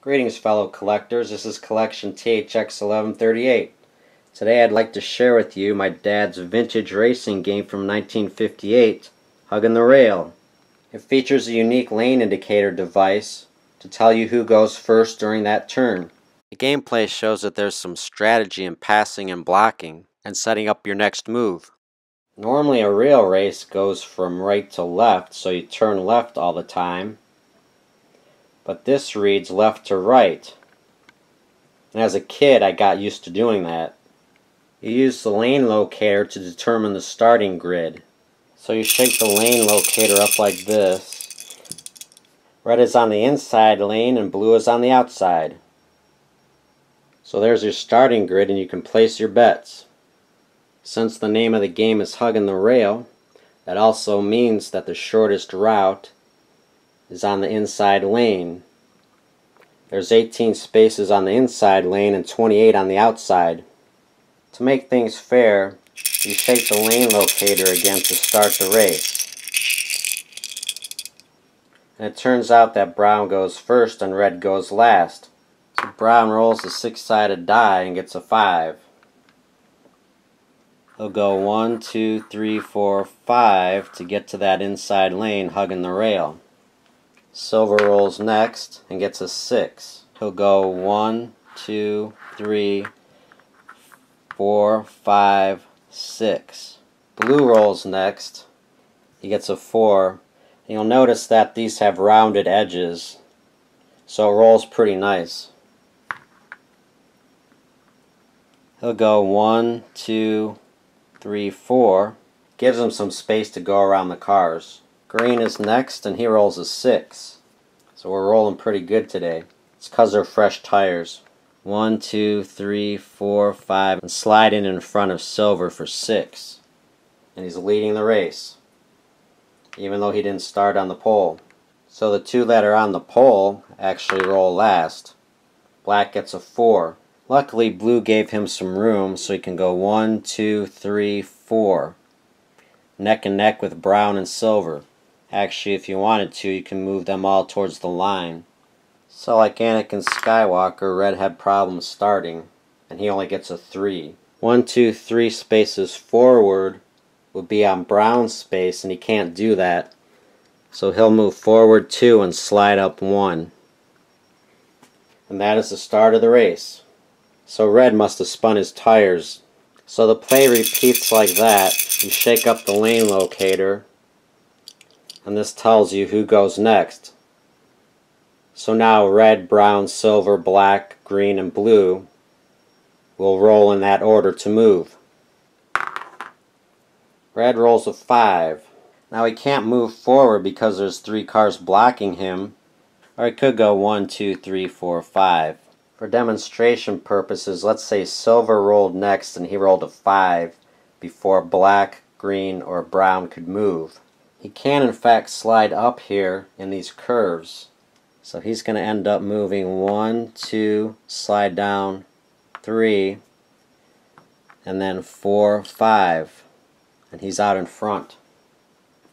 Greetings, fellow collectors. This is collection THX1138. Today I'd like to share with you my dad's vintage racing game from 1958, Huggin' the Rail. It features a unique lane indicator device to tell you who goes first during that turn. The gameplay shows that there's some strategy in passing and blocking and setting up your next move. Normally a rail race goes from right to left, so you turn left all the time. But this reads left to right. And as a kid, I got used to doing that. You use the lane locator to determine the starting grid. So you shake the lane locator up like this. Red is on the inside lane and blue is on the outside. So there's your starting grid and you can place your bets. Since the name of the game is Huggin' the Rail, that also means that the shortest route is on the inside lane. There's 18 spaces on the inside lane and 28 on the outside. To make things fair, you shake the lane locator again to start the race. And it turns out that brown goes first and red goes last. So brown rolls a six-sided die and gets a 5. He'll go 1, 2, 3, 4, 5 to get to that inside lane hugging the rail. Silver rolls next and gets a 6. He'll go 1, 2, 3, 4, 5, 6. Blue rolls next. He gets a 4. And you'll notice that these have rounded edges, so it rolls pretty nice. He'll go 1, 2, 3, 4. Gives him some space to go around the cars. Green is next and he rolls a 6. So we're rolling pretty good today. It's because they're fresh tires. 1, 2, 3, 4, 5, and slide in front of silver for 6. And he's leading the race, even though he didn't start on the pole. So the two that are on the pole actually roll last. Black gets a 4. Luckily blue gave him some room so he can go 1, 2, 3, 4. Neck and neck with brown and silver. Actually, if you wanted to, you can move them all towards the line. So like Anakin Skywalker, red had problems starting, and he only gets a 3. 1, 2, 3 spaces forward would be on brown's space, and he can't do that. So he'll move forward 2 and slide up 1. And that is the start of the race. So red must have spun his tires. So the play repeats like that. You shake up the lane locator, and this tells you who goes next. So now red, brown, silver, black, green, and blue will roll in that order to move. Red rolls a 5. Now he can't move forward because there's 3 cars blocking him, or he could go 1, 2, 3, 4, 5. For demonstration purposes, let's say silver rolled next and he rolled a 5 before black, green, or brown could move. He can in fact slide up here in these curves. So he's going to end up moving 1, 2, slide down 3, and then 4, 5. And he's out in front.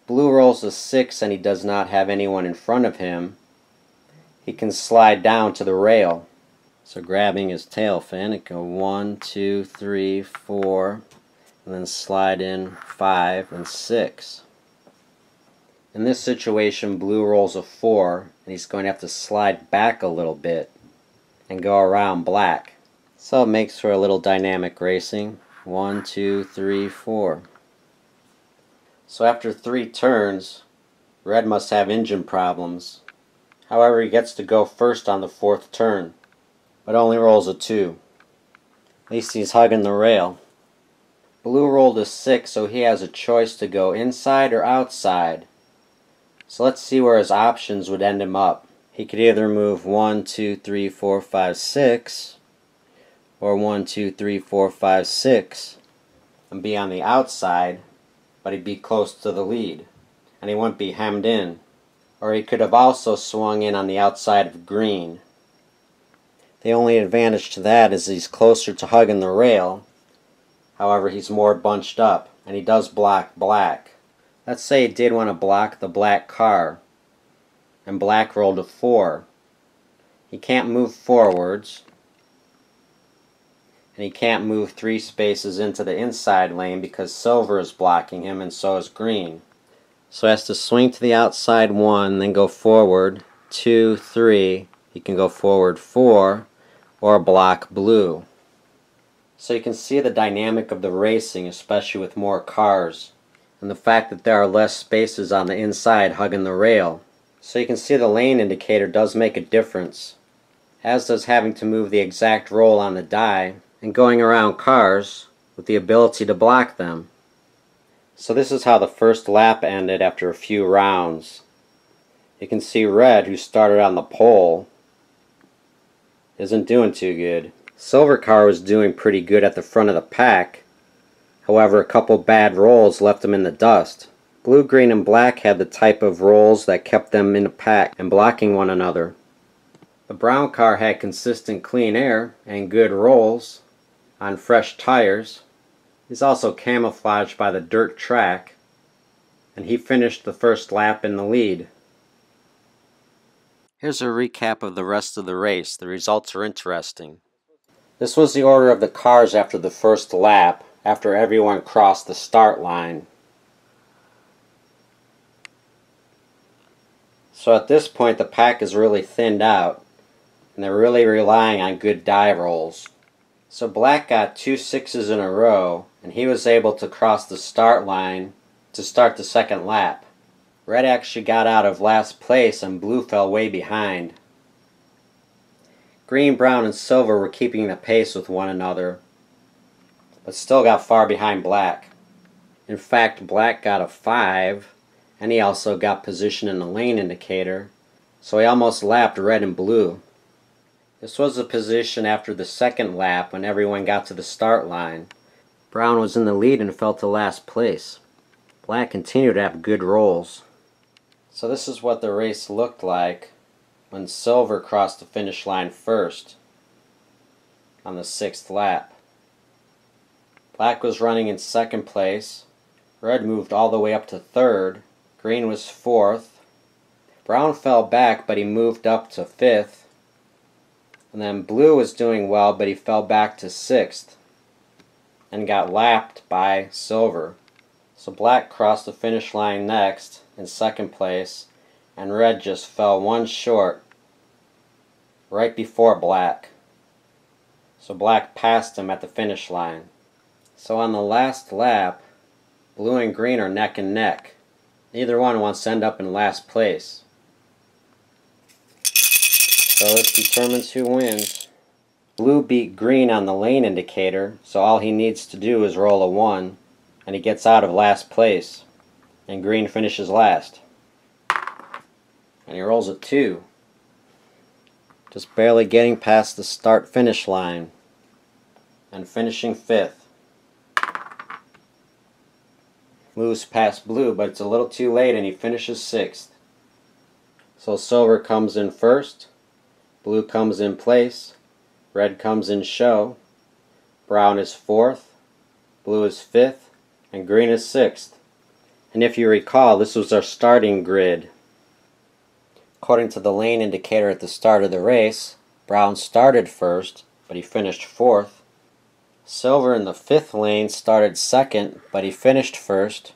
Blue rolls a 6 and he does not have anyone in front of him. He can slide down to the rail. So grabbing his tail fin, it go 1, 2, 3, 4, and then slide in 5 and 6. In this situation, blue rolls a 4, and he's going to have to slide back a little bit and go around black. So it makes for a little dynamic racing. 1, 2, 3, 4. So after 3 turns, red must have engine problems. However, he gets to go first on the 4th turn, but only rolls a 2. At least he's hugging the rail. Blue rolled a 6, so he has a choice to go inside or outside. So let's see where his options would end him up. He could either move 1, 2, 3, 4, 5, 6, or 1, 2, 3, 4, 5, 6, and be on the outside, but he'd be close to the lead, and he wouldn't be hemmed in. Or he could have also swung in on the outside of green. The only advantage to that is he's closer to hugging the rail. However, he's more bunched up, and he does block black. Let's say he did want to block the black car, and black rolled a 4. He can't move forwards. And he can't move 3 spaces into the inside lane because silver is blocking him and so is green. So he has to swing to the outside 1, then go forward 2, 3. He can go forward 4 or block blue. So you can see the dynamic of the racing, especially with more cars, and the fact that there are less spaces on the inside hugging the rail. So you can see the lane indicator does make a difference, as does having to move the exact roll on the die and going around cars with the ability to block them. So this is how the first lap ended after a few rounds. You can see red, who started on the pole, isn't doing too good. Silver car was doing pretty good at the front of the pack. However, a couple bad rolls left them in the dust. Blue, green, and black had the type of rolls that kept them in the pack and blocking one another. The brown car had consistent clean air and good rolls on fresh tires. He's also camouflaged by the dirt track, and he finished the first lap in the lead. Here's a recap of the rest of the race. The results are interesting. This was the order of the cars after the first lap, after everyone crossed the start line. So at this point the pack is really thinned out, and they're really relying on good die rolls. So black got 2 6s in a row, and he was able to cross the start line to start the second lap. Red actually got out of last place and blue fell way behind. Green, brown, and silver were keeping the pace with one another, but still got far behind black. In fact, black got a 5, and he also got position in the lane indicator, so he almost lapped red and blue. This was the position after the second lap when everyone got to the start line. Brown was in the lead and fell to last place. Black continued to have good rolls. So this is what the race looked like when silver crossed the finish line first on the 6th lap. Black was running in 2nd place. Red moved all the way up to 3rd. Green was 4th. Brown fell back, but he moved up to 5th. And then blue was doing well, but he fell back to 6th and got lapped by silver. So black crossed the finish line next in 2nd place, and red just fell 1 short right before black. So black passed him at the finish line. So on the last lap, blue and green are neck and neck. Neither one wants to end up in last place. So this determines who wins. Blue beat green on the lane indicator, so all he needs to do is roll a 1, and he gets out of last place. And green finishes last. And he rolls a 2. Just barely getting past the start-finish line. And finishing 5th. Moves past blue, but it's a little too late and he finishes 6th. So silver comes in first. Blue comes in place, red comes in show, brown is 4th, blue is 5th, and green is 6th. And if you recall, this was our starting grid. According to the lane indicator at the start of the race, brown started first, but he finished 4th. Silver in the 5th lane started 2nd, but he finished 1st.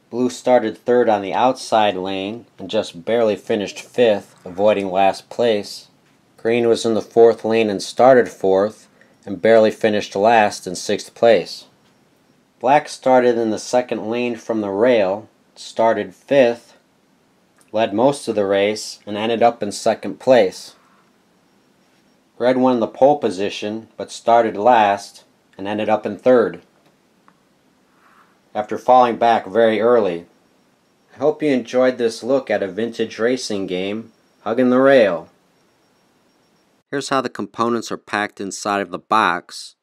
Blue started 3rd on the outside lane and just barely finished 5th, avoiding last place. Green was in the 4th lane and started 4th, and barely finished last in 6th place. Black started in the 2nd lane from the rail, started 5th, led most of the race, and ended up in 2nd place. Red won the pole position, but started last, and ended up in 3rd, after falling back very early. I hope you enjoyed this look at a vintage racing game, Huggin' the Rail. Here's how the components are packed inside of the box,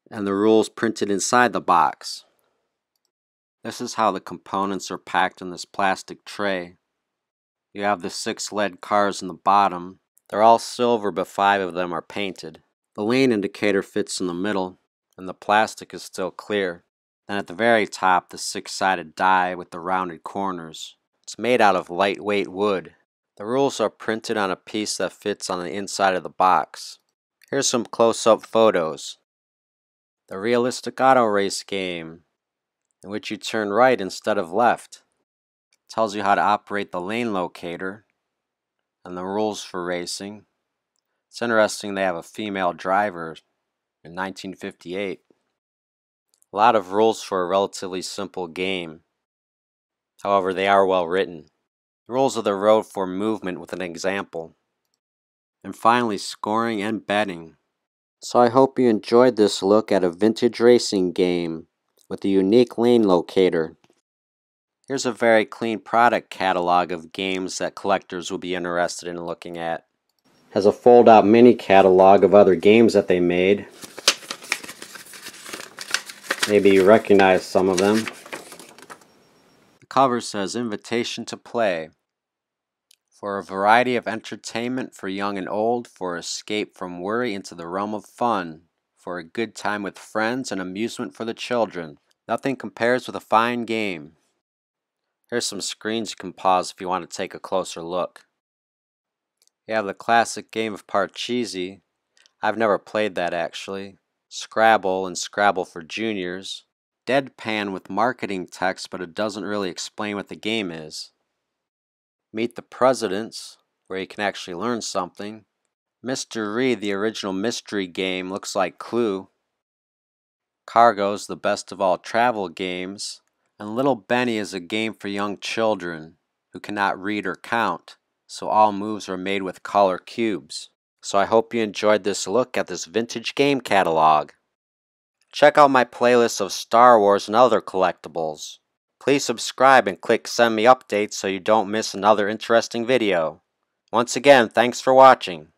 and the rules printed inside the box. This is how the components are packed in this plastic tray. You have the 6 lead cars in the bottom. They're all silver, but 5 of them are painted. The lane indicator fits in the middle, and the plastic is still clear. Then at the very top, the 6-sided die with the rounded corners. It's made out of lightweight wood. The rules are printed on a piece that fits on the inside of the box. Here's some close-up photos. The realistic auto race game, in which you turn right instead of left. It tells you how to operate the lane locator and the rules for racing. It's interesting they have a female driver in 1958. A lot of rules for a relatively simple game. However, they are well written. The rules of the road for movement with an example. And finally, scoring and betting. So I hope you enjoyed this look at a vintage racing game with a unique lane locator. Here's a very clean product catalog of games that collectors will be interested in looking at. Has a fold-out mini catalog of other games that they made. Maybe you recognize some of them. The cover says Invitation to Play. For a variety of entertainment for young and old, for escape from worry into the realm of fun, for a good time with friends and amusement for the children. Nothing compares with a fine game. Here's some screens you can pause if you want to take a closer look. You have the classic game of Parcheesi. I've never played that actually. Scrabble and Scrabble for Juniors. Deadpan with marketing text, but it doesn't really explain what the game is. Meet the Presidents, where you can actually learn something. Mr. Reed, the original mystery game, looks like Clue. Cargo's the best of all travel games. And Little Benny is a game for young children who cannot read or count, so all moves are made with color cubes. So I hope you enjoyed this look at this vintage game catalog. Check out my playlist of Star Wars and other collectibles. Please subscribe and click send me updates so you don't miss another interesting video. Once again, thanks for watching.